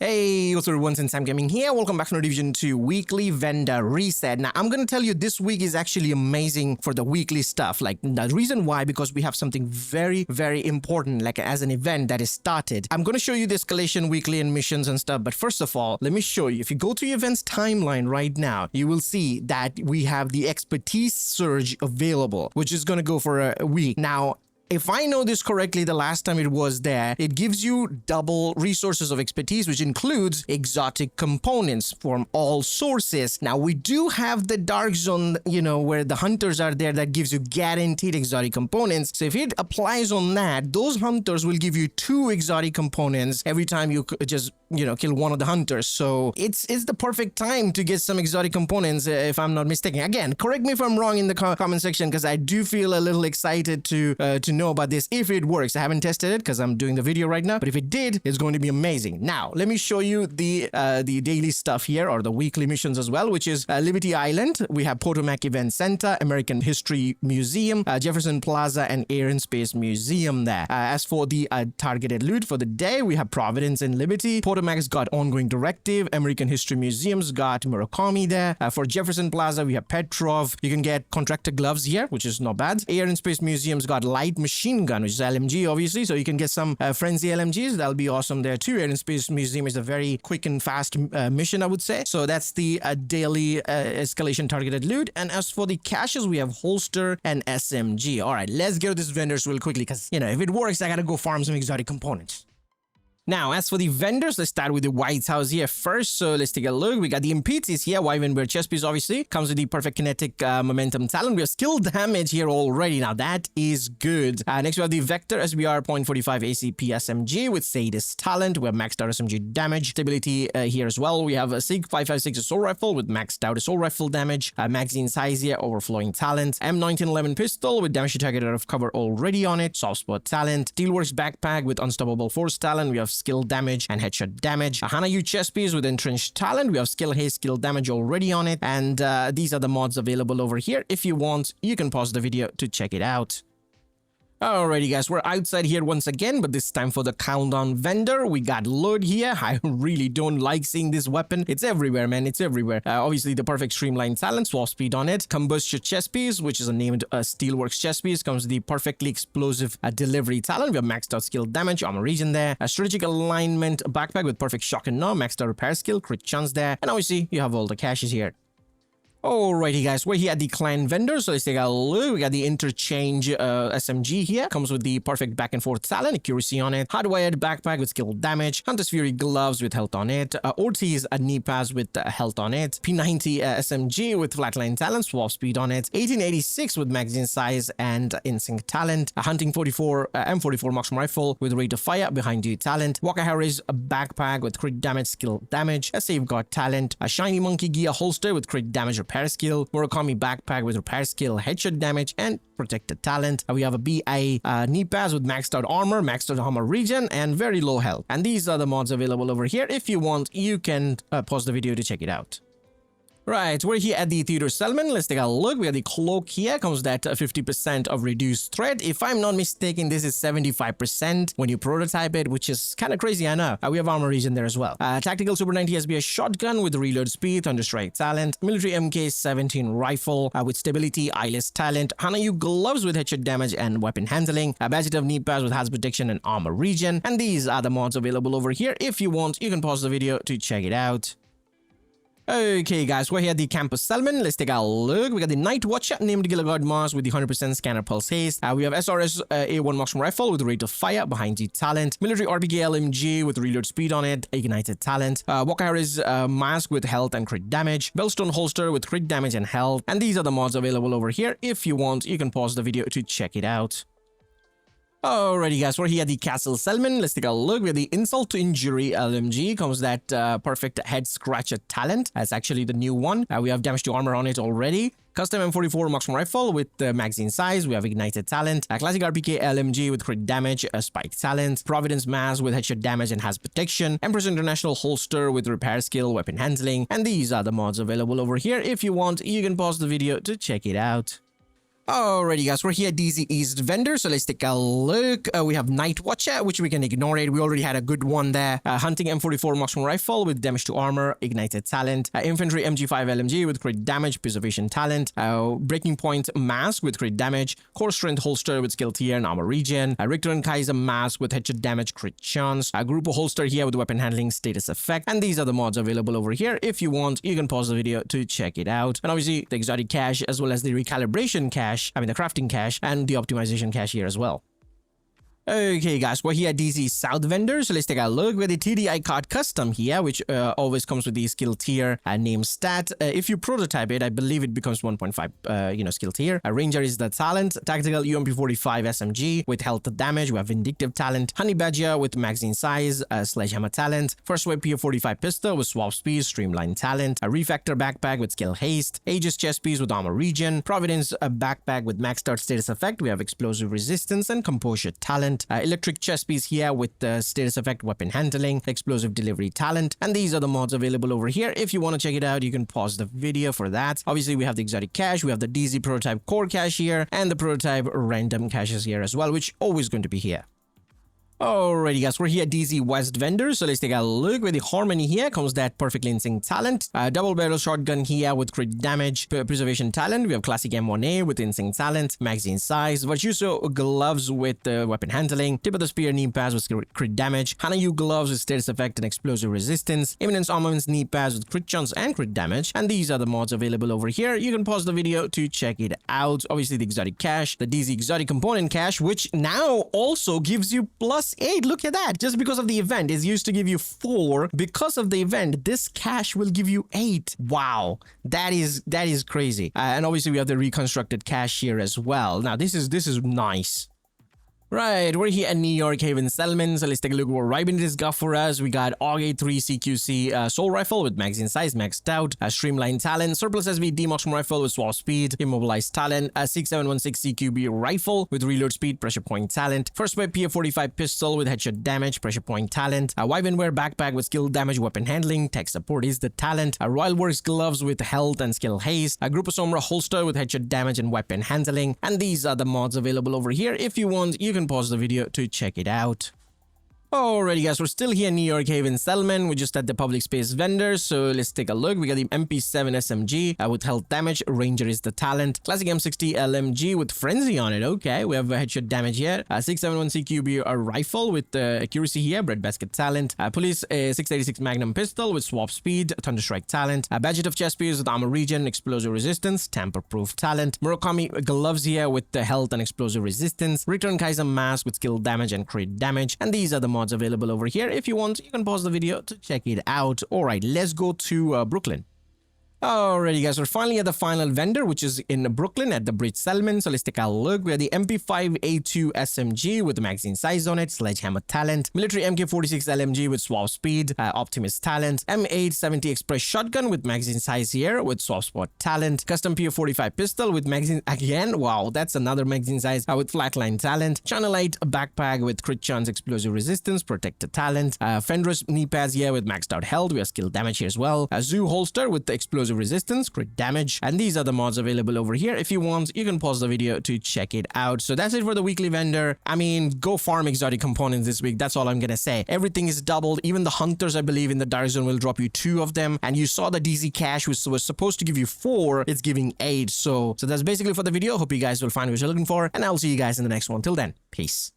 Hey, what's up everyone, since I'm Gaming here, welcome back to our Division 2 weekly vendor reset. Now, I'm gonna tell you this week is actually amazing for the weekly stuff. Like, the reason why, because we have something very, very important, like as an event that is started. I'm gonna show you the Escalation weekly and missions and stuff, but first of all, let me show you. If you go to your events timeline right now, you will see that we have the expertise surge available, which is gonna go for a week. Now, if I know this correctly, the last time it was there, it gives you double resources of expertise, which includes exotic components from all sources. Now, we do have the dark zone, where the hunters are there, that gives you guaranteed exotic components. So if it applies on that, those hunters will give you 2 exotic components every time you just, kill one of the hunters. So it's the perfect time to get some exotic components, if I'm not mistaken. Again, correct me if I'm wrong in the comment section, because I do feel a little excited to know about this if it works. I haven't tested it because I'm doing the video right now, but if it did, it's going to be amazing. Now, let me show you the daily stuff here, or the weekly missions as well, which is Liberty Island. We have Potomac Event Center, American History Museum, Jefferson Plaza, and Air and Space Museum there. As for the targeted loot for the day, we have Providence and Liberty. Potomac's got Ongoing Directive. American History Museum's got Murakami there. For Jefferson Plaza, we have Petrov. You can get contractor gloves here, which is not bad. Air and Space Museum's got Light Machine Gun, which is LMG, obviously, so you can get some Frenzy LMGs. That'll be awesome there too. Air and Space Museum is a very quick and fast mission, I would say. So that's the daily Escalation targeted loot. And as for the caches, we have Holster and SMG. All right, let's get to this vendors real quickly, because, if it works, I gotta go farm some exotic components. Now, as for the vendors, let's start with the White House here first. So let's take a look. We got the Impetus here. Wyvern Bear chest piece, obviously. Comes with the perfect kinetic momentum talent. We have skill damage here already. Now, that is good. Next, we have the Vector SBR .45 ACP SMG with Sadist talent. We have maxed out SMG damage. Stability here as well. We have a SIG 556 assault rifle with maxed out assault rifle damage. Magazine size here, overflowing talent. M1911 pistol with damage to target out of cover already on it. Soft spot talent. Steelworks backpack with unstoppable force talent. We have skill damage and headshot damage. A Hanayu chest piece with entrenched talent. We have skill haste, skill damage already on it. And these are the mods available over here. If you want, you can pause the video to check it out. Alrighty guys, we're outside here once again, but this time for the countdown vendor. We got Lord here. I really don't like seeing this weapon. It's everywhere, man. It's everywhere. Obviously, the perfect streamline talent, swap speed on it. Combustion chest piece, which is a named Steelworks chest piece, comes with the perfectly explosive delivery talent. We have maxed out skill damage, armor region there. A strategic alignment backpack with perfect shock and awe, maxed out repair skill, crit chance there. And obviously, you have all the caches here. Alrighty guys, we're here at the clan vendor, so let's take a look. We got the interchange SMG here. Comes with the perfect back and forth talent, accuracy on it. Hardwired backpack with skill damage. Hunter's Fury gloves with health on it. Ortiz knee pads with health on it. P90 SMG with flatline talent, swap speed on it. 1886 with magazine size and in-sync talent. A Hunting 44 M44 Marksman rifle with rate of fire behind you talent. Walker Harris backpack with crit damage, skill damage. A Safeguard talent. A Shiny Monkey gear holster with crit damage, repair skill. Murakami backpack with repair skill, headshot damage, and protected talent. We have a BA knee pads with maxed out armor, maxed out armor region, and very low health. And these are the mods available over here. If you want, you can pause the video to check it out. Right, we're here at the Theodore Selman. Let's take a look. We have the cloak here. Comes that 50% of reduced threat. If I'm not mistaken, this is 75% when you prototype it, which is kind of crazy, I know. We have armor region there as well. Tactical Super 90 SBS shotgun with reload speed, Thunderstrike talent. Military MK17 rifle with stability, eyeless talent. Hanayu gloves with headshot damage and weapon handling. A Badget of knee pads with hazard protection and armor region. And these are the mods available over here. If you want, you can pause the video to check it out. Okay guys, we're here at the Campus Selman. Let's take a look. We got the Night Watcher named Gilligard Mars with the 100% scanner pulse haste. We have SRS A1 Marksman rifle with rate of fire behind you talent. Military RPK LMG with reload speed on it, ignited talent. Walker Harris mask with health and crit damage. Bellstone holster with crit damage and health. And these are the mods available over here. If you want, you can pause the video to check it out. Alrighty guys, we're here at the Castle Selman. Let's take a look. We have the Insult to Injury LMG. Comes that perfect head scratcher talent. That's actually the new one. We have damage to armor on it already. Custom M44 Marksman rifle with magazine size. We have ignited talent. A classic RPK LMG with crit damage, a spike talent. Providence mask with headshot damage and has protection. Empress International holster with repair skill, weapon handling. And these are the mods available over here. If you want, you can pause the video to check it out. Alrighty guys, we're here at DZ East Vendor, so let's take a look. We have Night Watcher, which we can ignore it. We already had a good one there. Hunting M44 Marksman Rifle with damage to armor, ignited talent. Infantry MG5 LMG with crit damage, preservation talent. Breaking Point Mask with crit damage. Core Strength Holster with skill tier and armor regen. Richter and Kaiser Mask with headshot damage, crit chance. Group Holster here with weapon handling status effect. And these are the mods available over here. If you want, you can pause the video to check it out. And obviously, the exotic cache as well as the recalibration cache, the crafting cache and the optimization cache here as well. Okay guys, we're here at DZ South Vendor, so let's take a look with the TDI card custom here, which always comes with the skill tier and name stat. If you prototype it, I believe it becomes 1.5 skill tier. Ranger is the talent, tactical UMP45 SMG with health damage. We have vindictive talent, honey badger with magazine size, sledgehammer talent, first wave PF45 pistol with swap speed, streamline talent, a refactor backpack with skill haste, Aegis chest piece with armor regen, Providence backpack with max start status effect. We have explosive resistance and composure talent. Electric chest piece here with the status effect weapon handling, explosive delivery talent, and these are the mods available over here. If you want to check it out, you can pause the video for that. Obviously, we have the exotic cache, we have the DZ prototype core cache here, and the prototype random caches here as well, which always going to be here. Alrighty guys, we're here at DZ West Vendor, so let's take a look with the Harmony here. Comes that perfectly in sync talent, double barrel shotgun here with crit damage, preservation talent. We have classic M1A with in sync talent, magazine size, Virtuoso gloves with weapon handling, tip of the spear knee pads with crit damage, Hanayu gloves with status effect and explosive resistance, Eminence armaments knee pads with crit chance and crit damage, and these are the mods available over here. You can pause the video to check it out. Obviously the exotic cache, the DZ exotic component cache, which now also gives you +8. Look at that. Just because of the event, it used to give you 4. Because of the event, this cache will give you 8. Wow, that is crazy. And obviously we have the reconstructed cache here as well. Now this is nice. Right, we're here at New York Haven Settlement, so let's take a look what Benitez got for us. We got AUG 3 CQC Soul Rifle with magazine size maxed out, Streamline Talent, Surplus SVD Marksman Rifle with swap speed, Immobilized Talent, 6716 CQB Rifle with reload speed, pressure point talent, First Wave PF45 Pistol with headshot damage, pressure point talent, Wyvernwear Backpack with skill damage, weapon handling, tech support is the talent, Royalworks Gloves with health and skill haste, Grupo Sombra Holster with headshot damage and weapon handling, and these are the mods available over here. If you want, you can pause the video to check it out. Alrighty guys, we're still here in New York Haven Settlement. We're just at the public space vendor, so let's take a look. We got the MP7 SMG with health damage, Ranger is the talent, classic M60 LMG with frenzy on it. Okay, we have a headshot damage here, 671 CQB rifle with accuracy here, breadbasket talent, police 686 Magnum pistol with swap speed, thunderstrike talent, budget of chest piece with armor regen, explosive resistance, tamper proof talent, Murakami gloves here with the health and explosive resistance, return Kaiser mask with skill damage and crit damage, and these are the mods available over here. If you want, you can pause the video to check it out. All right, let's go to Brooklyn. Alrighty guys, we're finally at the final vendor, which is in Brooklyn at the Bridge Settlement. So let's take a look. We have the MP5A2 SMG with the magazine size on it, sledgehammer talent, military MK46 LMG with swap speed, Optimus talent, M870 Express shotgun with magazine size here with swap spot talent, custom PF45 pistol with magazine again. Wow, that's another magazine size with flatline talent, channelite backpack with crit chance, explosive resistance, protector talent, Fenris knee pads here with maxed out health. We have skill damage here as well, a Zoo holster with the explosive resistance, crit damage, and these are the mods available over here. If you want, you can pause the video to check it out. So that's it for the weekly vendor. I mean, go farm exotic components this week. That's all I'm gonna say. Everything is doubled. Even the hunters, I believe, in the Dark Zone will drop you 2 of them. And you saw the DZ cache, which was supposed to give you 4. It's giving 8. So that's basically for the video. Hope you guys will find what you're looking for, and I'll see you guys in the next one. Till then, peace.